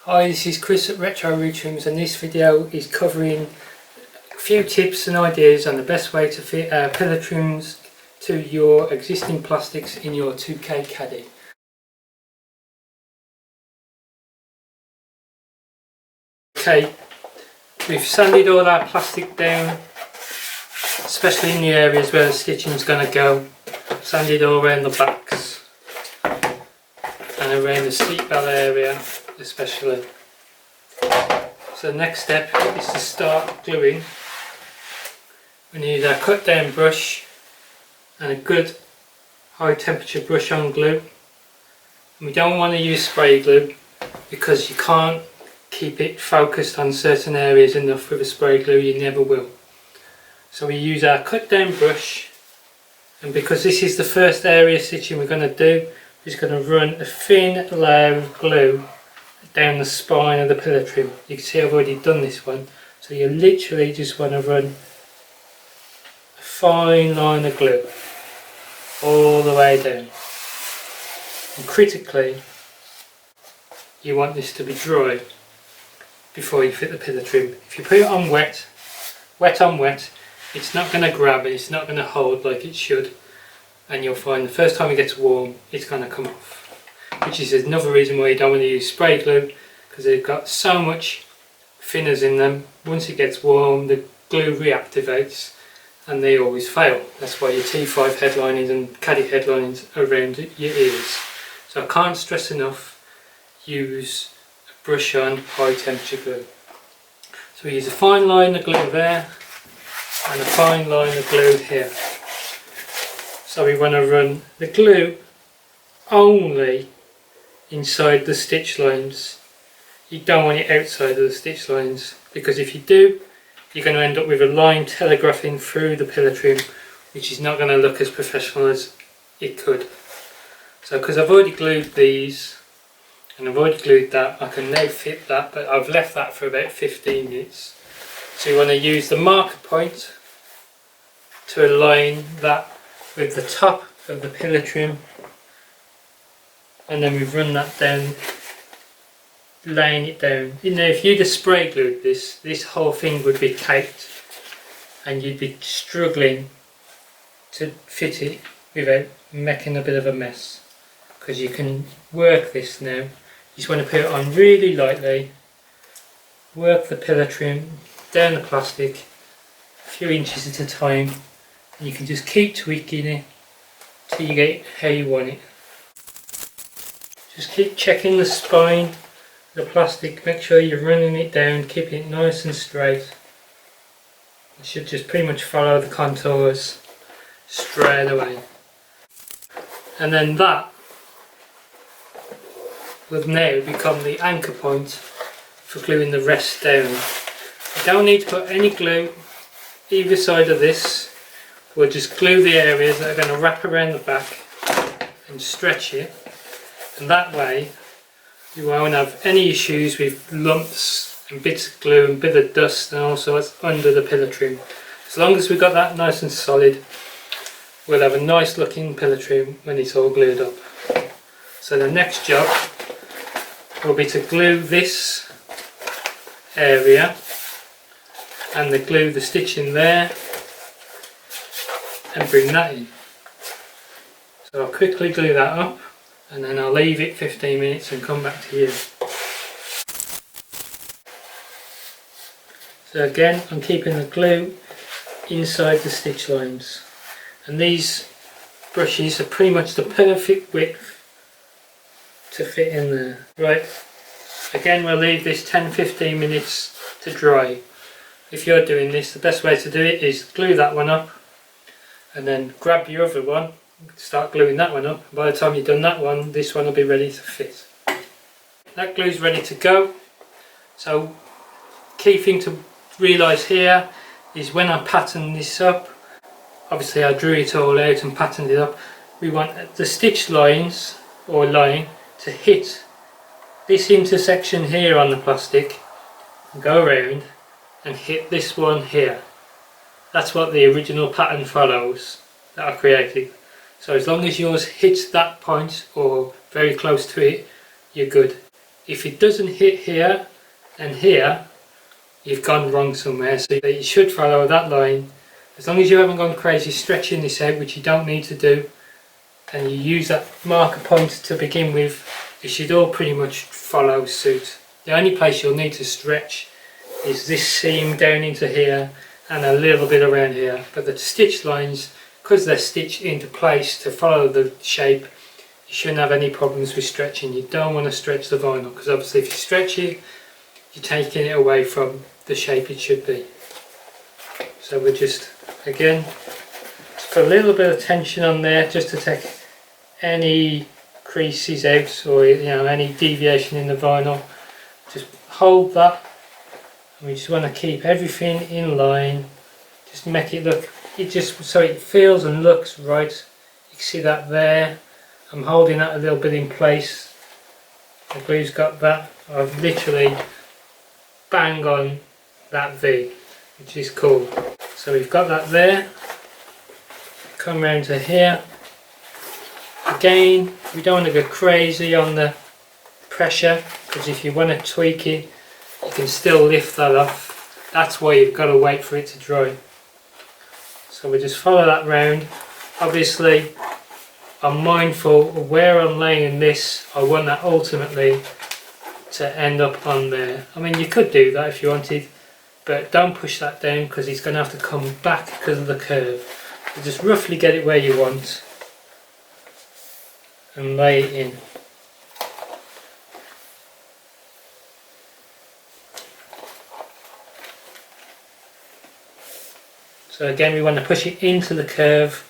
Hi, this is Chris at Retrims, and this video is covering a few tips and ideas on the best way to fit pillar trims to your existing plastics in your 2K Caddy. Okay, we've sanded all our plastic down, especially in the areas where the stitching is going to go. Sanded all around the backs and around the seat belt area especially. So the next step is to start gluing. We need a cut down brush and a good high temperature brush on glue. And we don't want to use spray glue because you can't keep it focused on certain areas enough with a spray glue, you never will. So we use our cut down brush, and because this is the first area stitching we're going to do, we're just going to run a thin layer of glue down the spine of the pillar trim. You can see I've already done this one, so you literally just want to run a fine line of glue all the way down. And critically, you want this to be dry before you fit the pillar trim. If you put it on wet on wet, it's not going to grab and it's not going to hold like it should, and you'll find the first time it gets warm it's going to come off. Which is another reason why you don't want to use spray glue, because they've got so much thinners in them. Once it gets warm, the glue reactivates and they always fail. That's why your T5 headlinings and Caddy headlinings are around your ears. So I can't stress enough, use a brush on high temperature glue. So we use a fine line of glue there and a fine line of glue here. So we want to run the glue only inside the stitch lines. You don't want it outside of the stitch lines, because if you do, you're going to end up with a line telegraphing through the pillar trim, which is not going to look as professional as it could. So because I've already glued these and I've already glued that, I can now fit that, but I've left that for about 15 minutes. So you want to use the marker point to align that with the top of the pillar trim, and then we've run that down, laying it down. You know, if you'd have spray glued this whole thing would be caked and you'd be struggling to fit it without making a bit of a mess. Because you can work this now. You just want to put it on really lightly, work the pillar trim down the plastic a few inches at a time, and you can just keep tweaking it till you get it how you want it. Just keep checking the spine, the plastic, make sure you're running it down, keeping it nice and straight. It should just pretty much follow the contours straight away. And then that will now become the anchor point for gluing the rest down. You don't need to put any glue either side of this. We'll just glue the areas that are going to wrap around the back and stretch it. And that way you won't have any issues with lumps and bits of glue and bit of dust and all sorts under the pillar trim. As long as we've got that nice and solid, we'll have a nice looking pillar trim when it's all glued up. So the next job will be to glue this area and glue the stitching there and bring that in. So I'll quickly glue that up, and then I'll leave it 15 minutes and come back to you. So again, I'm keeping the glue inside the stitch lines, and these brushes are pretty much the perfect width to fit in there. Right, again we'll leave this 10-15 minutes to dry. If you're doing this, the best way to do it is glue that one up and then grab your other one, start gluing that one up. By the time you've done that one, this one will be ready to fit. That glue's ready to go. So key thing to realise here is when I pattern this up, obviously I drew it all out and patterned it up, we want the stitch lines or line to hit this intersection here on the plastic, go around and hit this one here. That's what the original pattern follows that I created. So as long as yours hits that point or very close to it, you're good. If it doesn't hit here and here, you've gone wrong somewhere, so you should follow that line. As long as you haven't gone crazy stretching this out, which you don't need to do, and you use that marker point to begin with, it should all pretty much follow suit. The only place you'll need to stretch is this seam down into here and a little bit around here, but the stitch lines, because they're stitched into place to follow the shape, you shouldn't have any problems with stretching. You don't want to stretch the vinyl, because obviously if you stretch it, you're taking it away from the shape it should be. So we're just, again, put a little bit of tension on there just to take any creases out, or any deviation in the vinyl. Just hold that, and we just want to keep everything in line. Just make it look, so it feels and looks right. You can see that there. I'm holding that a little bit in place. The glue's got that. I've literally bang on that V, which is cool. So we've got that there. Come round to here. Again, we don't want to go crazy on the pressure, because if you want to tweak it, you can still lift that off. That's why you've got to wait for it to dry. So we just follow that round. Obviously, I'm mindful of where I'm laying this. I want that ultimately to end up on there. I mean, you could do that if you wanted, but don't push that down, because it's going to have to come back because of the curve. So just roughly get it where you want and lay it in. So again, we want to push it into the curve.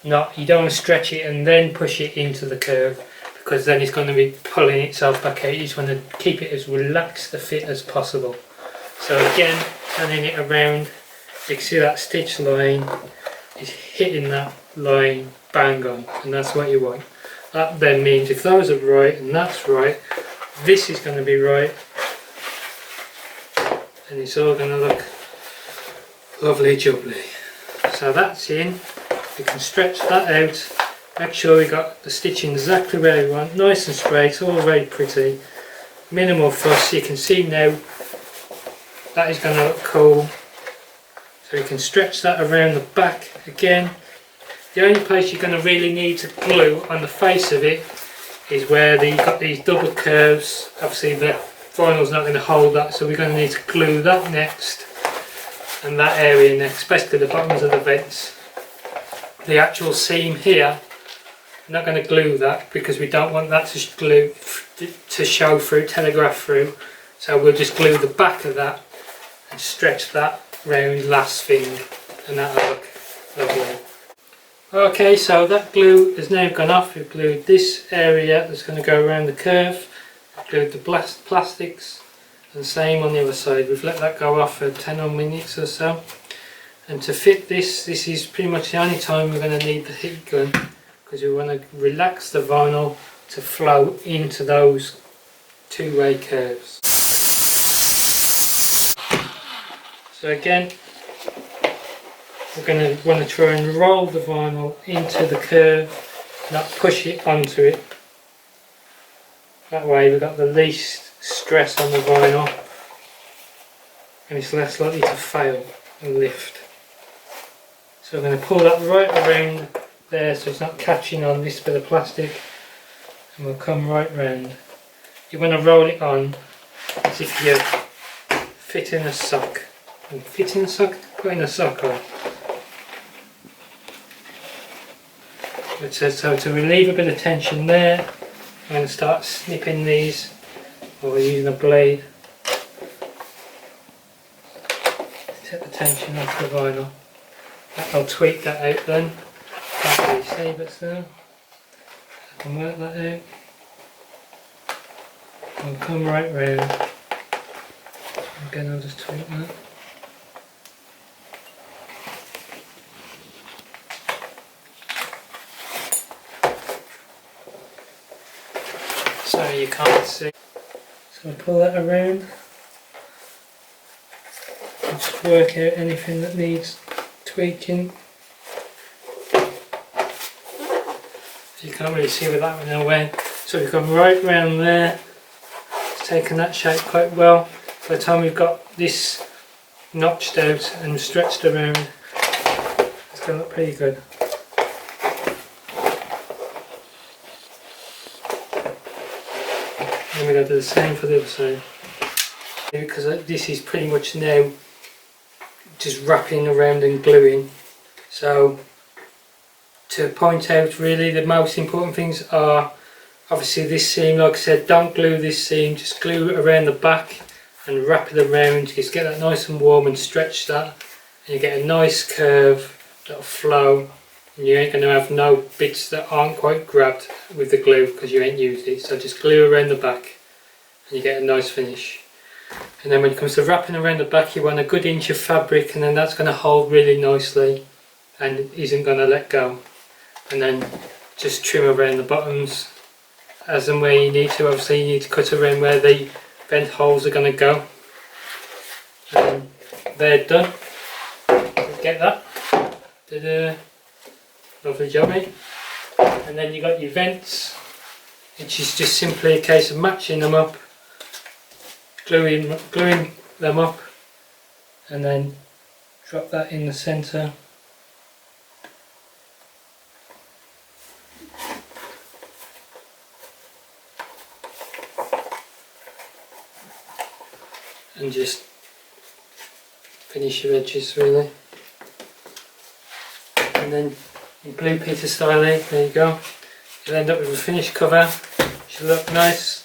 You don't want to stretch it and then push it into the curve, because then it's going to be pulling itself back out. You just want to keep it as relaxed a fit as possible. So again, turning it around, you can see that stitch line is hitting that line bang on, and that's what you want. That then means if those are right and that's right, this is going to be right, and it's all going to look lovely jubbly. So that's in. We can stretch that out, make sure we got the stitching exactly where we want, nice and straight, all very pretty, minimal fuss. You can see now that is going to look cool. So we can stretch that around the back again. The only place you're going to really need to glue on the face of it is where you've got these double curves. Obviously the vinyl's not going to hold that, so we're going to need to glue that next, and that area next, especially the bottoms of the vents. The actual seam here, I'm not going to glue that because we don't want that to show through, telegraph through. So we'll just glue the back of that and stretch that round last thing, and that'll look lovely. Okay, so that glue has now gone off. We've glued this area that's going to go around the curve. We've glued the plastics, and same on the other side. We've let that go off for 10 odd minutes or so. And to fit this is pretty much the only time we're going to need the heat gun, because we want to relax the vinyl to flow into those two-way curves. So again, we're going to want to try and roll the vinyl into the curve, not push it onto it. That way we've got the least stress on the vinyl, and it's less likely to fail and lift. So I'm going to pull that right around there so it's not catching on this bit of plastic, and we'll come right round. You want to roll it on as if you're fitting a sock. And fitting a sock? Putting a sock on. So to relieve a bit of tension there, I'm going to start snipping these, or using a blade. Take the tension off the vinyl. I'll tweak that out then. Can't really see, but still I can work that out. I'll come right round. Again, I'll just tweak that. So you can't see. So I'll pull that around. I'll just work out anything that needs tweaking. You can't really see where that one went. So we come right round there. taken that shape quite well. By the time we've got this notched out and stretched around, it's going to look pretty good. And we're going to do the same for the other side. Because this is pretty much now just wrapping around and gluing. So to point out, really the most important things are obviously this seam. Like I said, don't glue this seam, just glue it around the back and wrap it around, just get that nice and warm and stretch that, and you get a nice curve that'll flow, and you ain't going to have no bits that aren't quite grabbed with the glue because you ain't used it. So just glue around the back and you get a nice finish. And then when it comes to wrapping around the back, you want a good inch of fabric, and then that's going to hold really nicely and isn't going to let go. And then just trim around the bottoms as and where you need to. Obviously you need to cut around where the vent holes are going to go. And they're done. Get that. Ta-da. Lovely job, eh? And then you got your vents, which is just simply a case of matching them up, gluing them up, and then drop that in the centre. And just finish your edges really. And then in Blue Peter style, there you go. You'll end up with a finished cover. Should look nice.